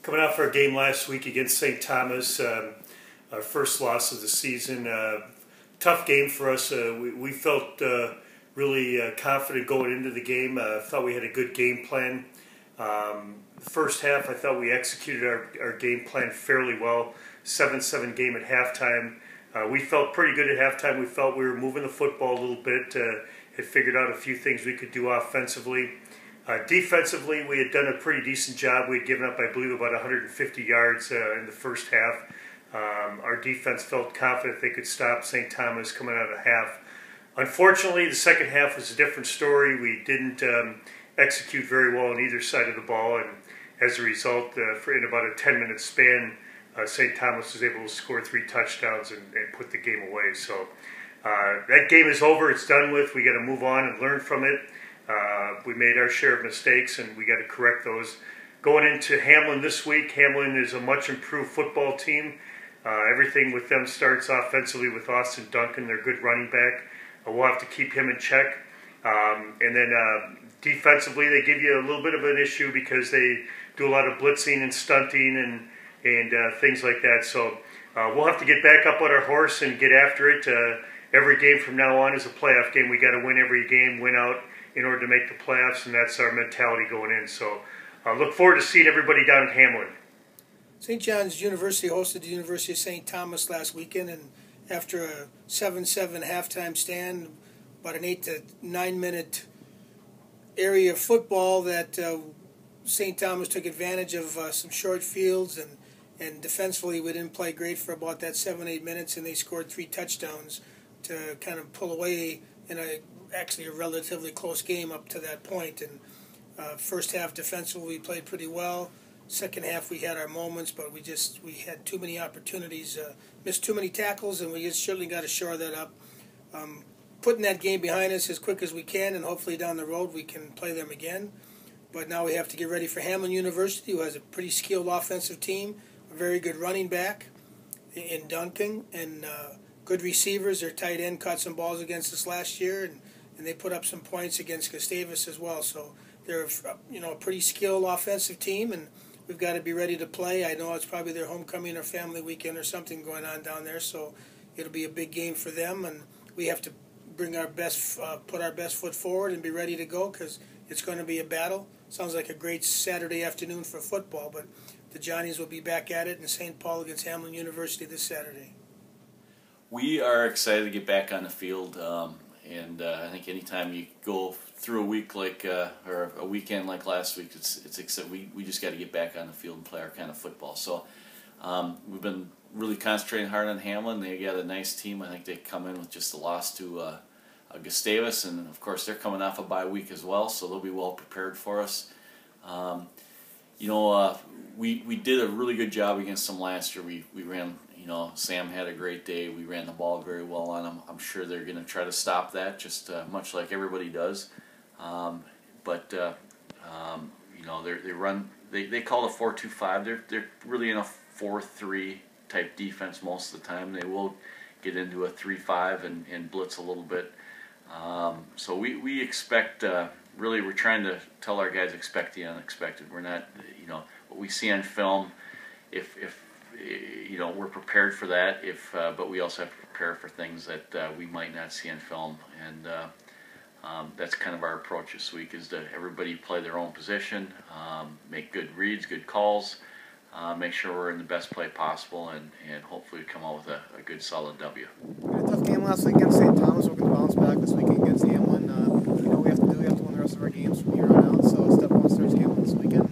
Coming off our game last week against St. Thomas, our first loss of the season. Tough game for us. We felt really confident going into the game. Thought we had a good game plan. First half, I thought we executed our game plan fairly well. 7-7 game at halftime. We felt pretty good at halftime. We felt we were moving the football a little bit. Had figured out a few things we could do offensively. Defensively, we had done a pretty decent job. We had given up, I believe, about 150 yards in the first half. Our defense felt confident they could stop St. Thomas coming out of the half. Unfortunately, the second half was a different story. We didn't execute very well on either side of the ball, and as a result, in about a 10-minute span, St. Thomas was able to score 3 touchdowns and put the game away. So that game is over. It's done with. We got to move on and learn from it. We made our share of mistakes, and we got to correct those. Going into Hamline this week, Hamline is a much improved football team. Everything with them starts offensively with Austin Duncan, their good running back. We'll have to keep him in check. And then defensively, they give you a little bit of an issue because they do a lot of blitzing and stunting and things like that. So we'll have to get back up on our horse and get after it. Every game from now on is a playoff game. We got to win every game, win out in order to make the playoffs, and that's our mentality going in. So look forward to seeing everybody down at Hamline. St. John's University hosted the University of St. Thomas last weekend, and after a 7-7 halftime stand, about an 8 to 9 minute area of football that St. Thomas took advantage of some short fields, and defensively we didn't play great for about that 7-8 minutes, and they scored 3 touchdowns to kind of pull away in actually a relatively close game up to that point. And first half defensively we played pretty well. Second half we had our moments, but we had too many opportunities, missed too many tackles, and we just certainly got to shore that up. Putting that game behind us as quick as we can, and hopefully down the road we can play them again. But now we have to get ready for Hamline University, who has a pretty skilled offensive team, a very good running back in Duncan, and good receivers. Their tight end caught some balls against us last year, and they put up some points against Gustavus as well. So they're a pretty skilled offensive team, and we've got to be ready to play. I know it's probably their homecoming or family weekend or something going on down there, so it'll be a big game for them, and we have to bring our best, put our best foot forward and be ready to go because it's going to be a battle. Sounds like a great Saturday afternoon for football, but the Johnnies will be back at it in St. Paul against Hamline University this Saturday. We are excited to get back on the field, and I think anytime you go through a week like or a weekend like last week, it's exciting. We just got to get back on the field and play our kind of football. So we've been really concentrating hard on Hamline. They got a nice team. I think they come in with just a loss to Gustavus, and of course they're coming off a bye week as well, so they'll be well prepared for us. We did a really good job against them last year. We ran. Sam had a great day. We ran the ball very well on them. I'm sure they're going to try to stop that, just much like everybody does. They run. They call it a 4-2-5. They're really in a 4-3 type defense most of the time. They will get into a 3-5 and blitz a little bit. So we expect. Really, we're trying to tell our guys expect the unexpected. We're not, what we see on film. If we're prepared for that. But we also have to prepare for things that we might not see on film, and that's kind of our approach this week: is to everybody play their own position, make good reads, good calls, make sure we're in the best play possible, and hopefully come out with a good solid W. We had a tough game last week against St. Thomas. We're going to bounce back this weekend against Hamline. We have to win the rest of our games from here on out. So step one starts Hamline this weekend.